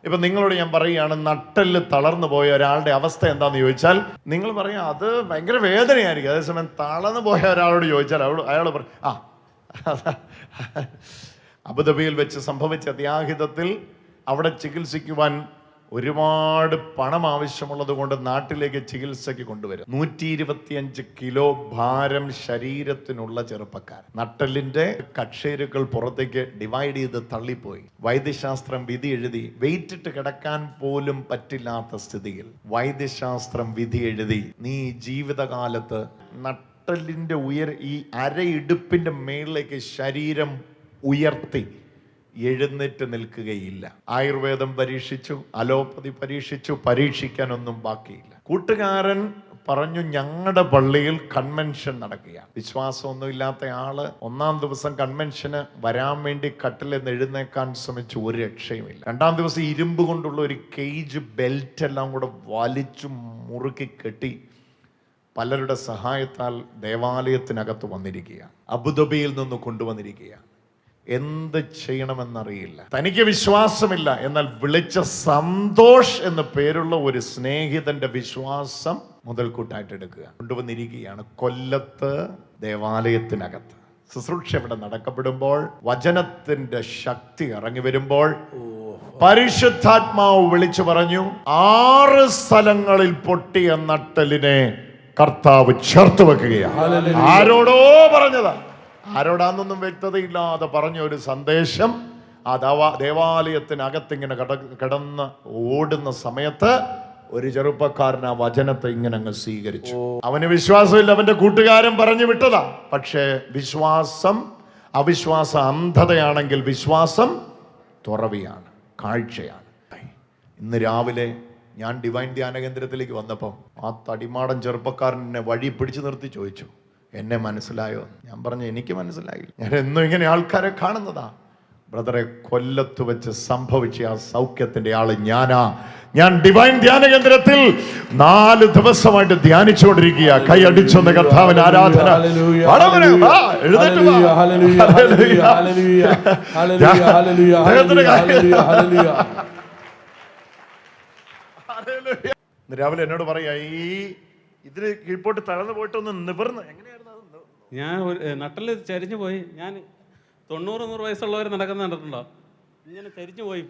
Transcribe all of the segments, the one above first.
ഇപ്പൊ നിങ്ങളോട് ഞാൻ പറയുകയാണ്, നട്ടെല്ല് തളർന്നു പോയ ഒരാളുടെ അവസ്ഥ എന്താന്ന് ചോദിച്ചാൽ നിങ്ങൾ പറയാം അത് ഭയങ്കര വേദനയായിരിക്കും. അതേസമയം തളർന്നു പോയ ഒരാളോട് ചോദിച്ചാൽ അയാൾ പറയും അബുദാബിയിൽ വെച്ച് സംഭവിച്ച അത്യാഹിതത്തിൽ അവിടെ ചികിത്സിക്കുവാൻ ഒരുപാട് പണം ആവശ്യമുള്ളത് കൊണ്ട് നാട്ടിലേക്ക് ചികിത്സയ്ക്ക് കൊണ്ടുവരും. 125 കിലോ ഭാരം ശരീരത്തിനുള്ള ചെറുപ്പക്കാരൻ. നട്ടെല്ലിന്റെ കക്ഷേരുക്കൾ പുറത്തേക്ക് ഡിവൈഡ് ചെയ്ത് തള്ളിപ്പോയി. വൈദ്യശാസ്ത്രം വിധി എഴുതി. വെയിറ്റിട്ട് കിടക്കാൻ പോലും പറ്റില്ലാത്ത സ്ഥിതിയിൽ വൈദ്യശാസ്ത്രം വിധി എഴുതി, നീ ജീവിതകാലത്ത് നട്ടെല്ലിന്റെ ഈ അരയിടുപ്പിന്റെ മേളിലേക്ക് ശരീരം ഉയർത്തി എഴുന്നേറ്റ് നിൽക്കുകയില്ല. ആയുർവേദം പരീക്ഷിച്ചു, അലോപ്പതി പരീക്ഷിച്ചു, പരീക്ഷിക്കാനൊന്നും ബാക്കിയില്ല. കൂട്ടുകാരൻ പറഞ്ഞു, ഞങ്ങളുടെ പള്ളിയിൽ കൺവെൻഷൻ നടക്കുകയാണ്. വിശ്വാസമൊന്നും ഇല്ലാത്ത ആള് 1-ാം ദിവസം കൺവെൻഷന് വരാൻ വേണ്ടി കട്ടിലെന്ന് എഴുന്നേക്കാൻ ശ്രമിച്ചു, ഒരു രക്ഷയുമില്ല. 2-ാം ദിവസം ഇരുമ്പ് കൊണ്ടുള്ള ഒരു കേജ് ബെൽറ്റ് എല്ലാം കൂടെ വലിച്ചു മുറുക്കി കെട്ടി പലരുടെ സഹായത്താൽ ദേവാലയത്തിനകത്ത് വന്നിരിക്കുകയാണ്. അബുദാബിയിൽ നിന്ന് കൊണ്ടുവന്നിരിക്കുകയാണ്. എന്ത് ചെയ്യണമെന്നറിയില്ല. തനിക്ക് വിശ്വാസമില്ല. എന്നാൽ വിളിച്ച സന്തോഷ് എന്ന് പേരുള്ള ഒരു സ്നേഹിതന്റെ വിശ്വാസം മുതൽക്കൂട്ടായിട്ട് എടുക്കുക. കൊണ്ടുവന്നിരിക്കുകയാണ് കൊല്ലത്ത് ദേവാലയത്തിനകത്ത്. ശുശ്രൂഷ ഇവിടെ നടക്കപ്പെടുമ്പോൾ, വചനത്തിന്റെ ശക്തി ഇറങ്ങി വരുമ്പോൾ, പരിശുദ്ധാത്മാവ് വിളിച്ചു പറഞ്ഞു, 6 സ്ഥലങ്ങളിൽ പൊട്ടിയ നട്ടെല്ലിനെ കർത്താവ് ചേർത്ത് വെക്കുകയാണ്. ആരോടോ പറഞ്ഞതാ, ആരോടാന്നൊന്നും വ്യക്തതയില്ലാതെ പറഞ്ഞ ഒരു സന്ദേശം ആ ദേവാലയത്തിനകത്തിങ്ങനെ കിടന്ന് ഓടുന്ന സമയത്ത് ഒരു ചെറുപ്പക്കാരൻ ആ വചനത്തെ ഇങ്ങനെ അങ്ങ് സ്വീകരിച്ചു. അവന് വിശ്വാസമില്ല, അവന്റെ കൂട്ടുകാരൻ പറഞ്ഞു വിട്ടതാ. പക്ഷേ അവിശ്വാസം അന്ധതയാണെങ്കിൽ വിശ്വാസം തുറവിയാണ്, കാഴ്ചയാണ്. ഇന്ന് രാവിലെ ഞാൻ ഡിവൈൻ ധ്യാന കേന്ദ്രത്തിലേക്ക് വന്നപ്പം ആ തടിമാടൻ ചെറുപ്പക്കാരൻ എന്നെ വഴി പിടിച്ചു നിർത്തി ചോദിച്ചു, എന്നെ മനസ്സിലായോ? ഞാൻ പറഞ്ഞു, എനിക്ക് മനസ്സിലായില്ല. ഞാൻ എന്നും ഇങ്ങനെ ആൾക്കാരെ കാണുന്നതാ. ബ്രദറെ, കൊല്ലത്ത് വെച്ച് സംഭവിച്ച ആ സൗഖ്യത്തിന്റെ ആള് ഞാൻ ഡിവൈൻ ധ്യാന കേന്ദ്രത്തിൽ 4 ദിവസമായിട്ട് ധ്യാനിച്ചുകൊണ്ടിരിക്കുക. കൈ അടിച്ചൊന്ന് കർത്താവിന് ആരാധന. രാവിലെ എന്നോട് പറയാ, ഇതിന് കീഴ്പോട്ട് തളർന്നു പോയിട്ടൊന്ന് നിവർന്ന് എങ്ങനെയായിരുന്നു? ഞാൻ നട്ടല് ചരിഞ്ഞു പോയി. ഞാൻ 90-100 വയസ്സുള്ളവർ നടക്കുന്ന കണ്ടിട്ടുണ്ടോ? ഇങ്ങനെ ചരിഞ്ഞു പോയി.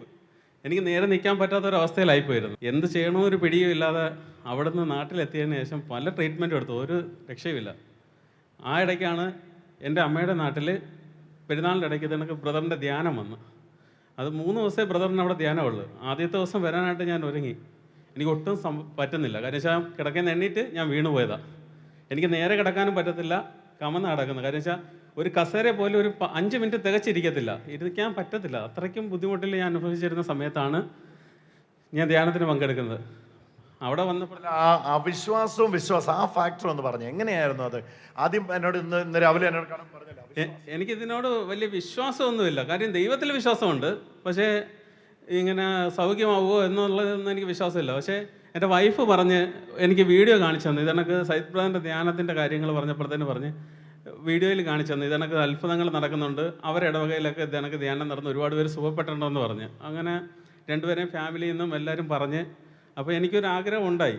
എനിക്ക് നേരെ നിൽക്കാൻ പറ്റാത്തൊരവസ്ഥയിലായിപ്പോയിരുന്നു. എന്ത് ചെയ്യണമെന്നൊരു പിടിയും ഇല്ലാതെ അവിടുന്ന് നാട്ടിലെത്തിയതിന് ശേഷം പല ട്രീറ്റ്മെൻറ്റും എടുത്തു, ഒരു രക്ഷയുമില്ല. ആ ഇടയ്ക്കാണ് എൻ്റെ അമ്മയുടെ നാട്ടിൽ പെരുന്നാളിൻ്റെ ഇടയ്ക്ക് ഇതെനിക്ക് ബ്രദറിൻ്റെ ധ്യാനം വന്നു. അത് 3 ദിവസമേ ബ്രദറിന് അവിടെ ധ്യാനമുള്ളൂ. ആദ്യത്തെ ദിവസം വരാനായിട്ട് ഞാൻ ഒരുങ്ങി. എനിക്ക് ഒട്ടും പറ്റുന്നില്ല. കാര്യം വെച്ചാൽ കിടക്കുന്ന എണ്ണീറ്റ് ഞാൻ വീണു പോയതാണ്. എനിക്ക് നേരെ കിടക്കാനും പറ്റത്തില്ല, കമന്ന് കിടക്കുന്നത്. കാര്യം വെച്ചാൽ ഒരു കസേര പോലും ഒരു 5 മിനിറ്റ് തികച്ചിരിക്കത്തില്ല, ഇരിക്കാൻ പറ്റത്തില്ല. അത്രയ്ക്കും ബുദ്ധിമുട്ടിൽ ഞാൻ അനുഭവിച്ചിരുന്ന സമയത്താണ് ഞാൻ ധ്യാനത്തിന് പങ്കെടുക്കുന്നത്. അവിടെ വന്നപ്പോൾ വിശ്വാസം ആ ഫാക്ടർ ഒന്ന് പറഞ്ഞു, എങ്ങനെയായിരുന്നു അത്? ആദ്യം എന്നോട് ഇന്ന് രാവിലെ എന്നോട് കാണാൻ പറഞ്ഞല്ലോ, എനിക്കിതിനോട് വലിയ വിശ്വാസമൊന്നുമില്ല. കാര്യം ദൈവത്തിൽ വിശ്വാസമുണ്ട്, പക്ഷേ ഇങ്ങനെ സൗഖ്യമാവുമോ എന്നുള്ളതൊന്നും എനിക്ക് വിശ്വാസമില്ല. പക്ഷേ എൻ്റെ വൈഫ് പറഞ്ഞ് എനിക്ക് വീഡിയോ കാണിച്ചു തന്നു. ഇതെനക്ക് സൈദ് ബ്രദറിൻ്റെ ധ്യാനത്തിൻ്റെ കാര്യങ്ങൾ പറഞ്ഞപ്പോഴത്തേന് പറഞ്ഞ് വീഡിയോയിൽ കാണിച്ചു തന്നു, ഇതെനക്ക് അത്ഭുതങ്ങൾ നടക്കുന്നുണ്ട്, അവരിടവകയിലൊക്കെ ഇതെനക്ക് ധ്യാനം നടന്ന് ഒരുപാട് പേര് സുഖപ്പെട്ടിട്ടുണ്ടെന്ന് പറഞ്ഞ്. അങ്ങനെ 2 പേരെയും ഫാമിലിയിൽ നിന്നും എല്ലാവരും പറഞ്ഞ്. അപ്പോൾ എനിക്കൊരാഗ്രഹം ഉണ്ടായി,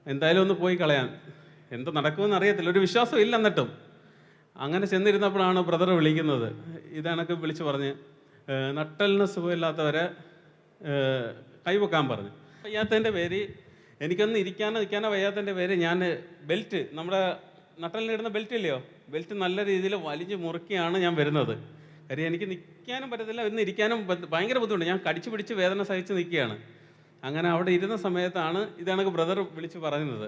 എന്തായാലും ഒന്ന് പോയി കളയാൻ. എന്ത് നടക്കുമെന്ന് അറിയത്തില്ല, ഒരു വിശ്വാസം ഇല്ല. എന്നിട്ടും അങ്ങനെ ചെന്നിരുന്നപ്പോഴാണ് ബ്രദർ വിളിക്കുന്നത്. ഇതെനക്ക് വിളിച്ച് പറഞ്ഞ് നട്ടലിന് സുഖമില്ലാത്തവരെ കൈവെക്കാൻ പറഞ്ഞു. വയ്യാത്തതിൻ്റെ പേര്, എനിക്കൊന്ന് ഇരിക്കാനോ നിൽക്കാനോ വയ്യാത്തതിൻ്റെ പേര് ഞാൻ ബെൽറ്റ്, നമ്മുടെ നട്ടലിനിടുന്ന ബെൽറ്റ് ഇല്ലയോ, ബെൽറ്റ് നല്ല രീതിയിൽ വലിഞ്ഞ് മുറുക്കിയാണ് ഞാൻ വരുന്നത്. കാര്യം എനിക്ക് നിൽക്കാനും പറ്റത്തില്ല, ഇന്ന് ഇരിക്കാനും ഭയങ്കര ബുദ്ധിമുട്ട്. ഞാൻ കടിച്ചു പിടിച്ച് വേദന സഹിച്ച് നിൽക്കുകയാണ്. അങ്ങനെ അവിടെ ഇരുന്ന സമയത്താണ് ഇതെനക്ക് ബ്രദർ വിളിച്ച് പറയുന്നത്.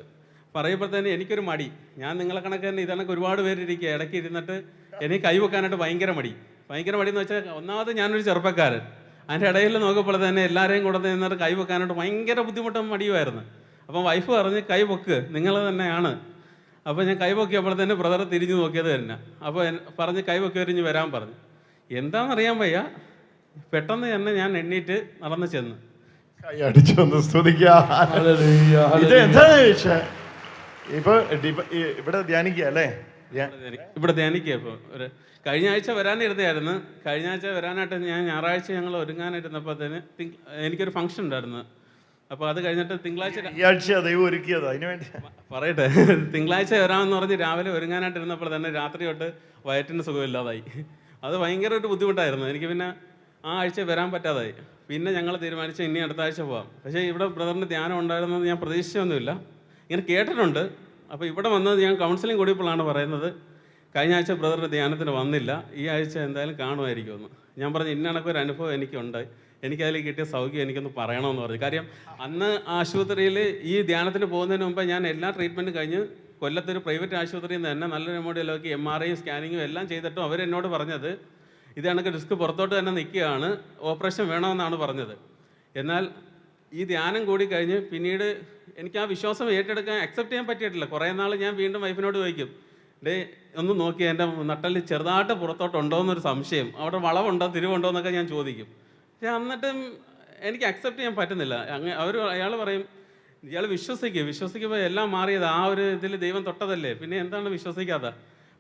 പറയുമ്പോഴത്തേന് എനിക്കൊരു മടി. ഞാൻ നിങ്ങളെ കണക്ക് തന്നെ ഇതെനക്ക് ഒരുപാട് പേരിരിക്കുക, ഇടയ്ക്ക് ഇരുന്നിട്ട് എനിക്ക് കൈവെക്കാനായിട്ട് ഭയങ്കര മടി എന്ന് വെച്ചാൽ, ഒന്നാമത് ഞാനൊരു ചെറുപ്പക്കാരൻ, അതിൻ്റെ ഇടയിൽ നോക്കുമ്പോൾ തന്നെ എല്ലാവരെയും കൂടെ നിന്നിട്ട് കൈവെക്കാനായിട്ട് ഭയങ്കര ബുദ്ധിമുട്ടും മടിയുമായിരുന്നു. അപ്പം വൈഫ് പറഞ്ഞ് കൈവെക്ക്, നിങ്ങൾ തന്നെയാണ്. അപ്പോൾ ഞാൻ കൈവെക്കിയപ്പോൾ തന്നെ ബ്രദർ തിരിഞ്ഞു നോക്കിയത് തന്നെ. അപ്പോൾ പറഞ്ഞ് കൈവെക്കിരിഞ്ഞ് വരാൻ പറഞ്ഞു. എന്താണെന്നറിയാൻ വയ്യ, പെട്ടെന്ന് തന്നെ ഞാൻ എണ്ണീറ്റ് നടന്ന് ചെന്ന് ഇപ്പൊ ഇവിടെ ധ്യാനിക്കുക അല്ലേ? ഇവിടെ ധ്യാനിക്കുക. ഇപ്പോൾ ഒരു കഴിഞ്ഞ ആഴ്ച വരാനിരുന്നതായിരുന്നു. കഴിഞ്ഞ ആഴ്ച വരാനായിട്ട് ഞാൻ ഞായറാഴ്ച ഞങ്ങൾ ഒരുങ്ങാനിരുന്നപ്പോഴത്തേന് എനിക്കൊരു ഫംഗ്ഷൻ ഉണ്ടായിരുന്നു. അപ്പോൾ അത് കഴിഞ്ഞിട്ട് തിങ്കളാഴ്ച ഈ ആഴ്ച ദൈവം ഒരുക്കിയത് അതിന് വേണ്ടി പറയട്ടെ, തിങ്കളാഴ്ച വരാമെന്ന് പറഞ്ഞ് രാവിലെ ഒരുങ്ങാനായിട്ടിരുന്നപ്പോൾ തന്നെ രാത്രി തൊട്ട് വയറ്റിന് സുഖമില്ലാതായി. അത് ഭയങ്കര ഒരു ബുദ്ധിമുട്ടായിരുന്നു എനിക്ക്. പിന്നെ ആ ആഴ്ച വരാൻ പറ്റാതായി. പിന്നെ ഞങ്ങൾ തീരുമാനിച്ചു ഇനി അടുത്ത ആഴ്ച പോകാം. പക്ഷേ ഇവിടെ ബ്രദറിൻ്റെ ധ്യാനം ഉണ്ടായിരുന്നത് ഞാൻ പ്രതീക്ഷിച്ചൊന്നുമില്ല, ഇങ്ങനെ കേട്ടിട്ടുണ്ട്. അപ്പോൾ ഇവിടെ വന്നത് ഞാൻ കൗൺസിലിംഗ് കൂടിയപ്പോഴാണ് പറയുന്നത് കഴിഞ്ഞ ആഴ്ച ബ്രദറിൻ്റെ ധ്യാനത്തിന് വന്നില്ല, ഈ ആഴ്ച എന്തായാലും കാണുമായിരിക്കുമെന്ന്. ഞാൻ പറഞ്ഞു ഇന്ന കണക്കൊരു അനുഭവം എനിക്കുണ്ട്, എനിക്കതിൽ കിട്ടിയ സൗഖ്യം എനിക്കൊന്ന് പറയണമെന്ന് പറഞ്ഞു. കാര്യം അന്ന് ആശുപത്രിയിൽ ഈ ധ്യാനത്തിന് പോകുന്നതിന് മുമ്പ് ഞാൻ എല്ലാ ട്രീറ്റ്മെൻറ്റും കഴിഞ്ഞ് കൊല്ലത്തൊരു പ്രൈവറ്റ് ആശുപത്രിയിൽ നിന്ന് തന്നെ നല്ലൊരു എമൗണ്ടിലൊക്കെ MRI സ്കാനിങ്ങും എല്ലാം ചെയ്തിട്ടും അവരെന്നോട് പറഞ്ഞത് ഇത് കണക്ക് ഡിസ്ക് പുറത്തോട്ട് തന്നെ നിൽക്കുകയാണ്, ഓപ്പറേഷൻ വേണമെന്നാണ് പറഞ്ഞത്. എന്നാൽ ഈ ധ്യാനം കൂടി കഴിഞ്ഞ് പിന്നീട് എനിക്ക് ആ വിശ്വാസം ഏറ്റെടുക്കാൻ അക്സെപ്റ്റ് ചെയ്യാൻ പറ്റിയിട്ടില്ല. കുറേ നാൾ ഞാൻ വീണ്ടും വൈഫിനോട് ചോദിക്കും, ഡേ ഒന്ന് നോക്കി എൻ്റെ നട്ടല് ചെറുതായിട്ട് പുറത്തോട്ടുണ്ടോ എന്നൊരു സംശയം, അവിടെ വളവുണ്ടോ തിരിവുണ്ടോ എന്നൊക്കെ ഞാൻ ചോദിക്കും. പക്ഷെ എന്നിട്ടും എനിക്ക് അക്സെപ്റ്റ് ചെയ്യാൻ പറ്റുന്നില്ല. അയാൾ പറയും ഇയാൾ വിശ്വസിക്കുമ്പോൾ എല്ലാം മാറിയത് ആ ഒരു ഇതിൽ ദൈവം തൊട്ടതല്ലേ, പിന്നെ എന്താണ് വിശ്വസിക്കാതെ?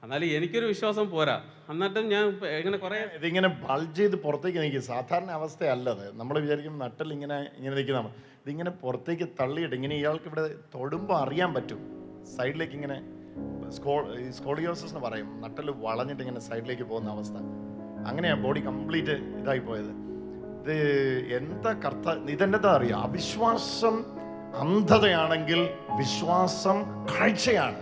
എന്നാലും എനിക്കൊരു വിശ്വാസം പോരാ. എന്നിട്ടും ഞാൻ ഇങ്ങനെ കുറേ ഇതിങ്ങനെ ബൾജ് ചെയ്ത് പുറത്തേക്ക് നിൽക്കും. സാധാരണ അവസ്ഥയല്ലത്. നമ്മൾ വിചാരിക്കും നട്ടിൽ ഇങ്ങനെ നിൽക്കുന്നതാണ്. ഇതിങ്ങനെ പുറത്തേക്ക് തള്ളിയിട്ട് ഇങ്ങനെ ഇയാൾക്ക് ഇവിടെ തൊടുമ്പോൾ അറിയാൻ പറ്റും സൈഡിലേക്ക് ഇങ്ങനെ സ്കോളിയോസിസ് എന്ന് പറയും, നട്ടിൽ വളഞ്ഞിട്ട് ഇങ്ങനെ സൈഡിലേക്ക് പോകുന്ന അവസ്ഥ. അങ്ങനെയാണ് ബോഡി കംപ്ലീറ്റ് ഇതായി പോയത്. ഇത് എന്താ ഇതെന്താ അറിയാം, അവിശ്വാസം അന്ധതയാണെങ്കിൽ വിശ്വാസം കാഴ്ചയാണ്.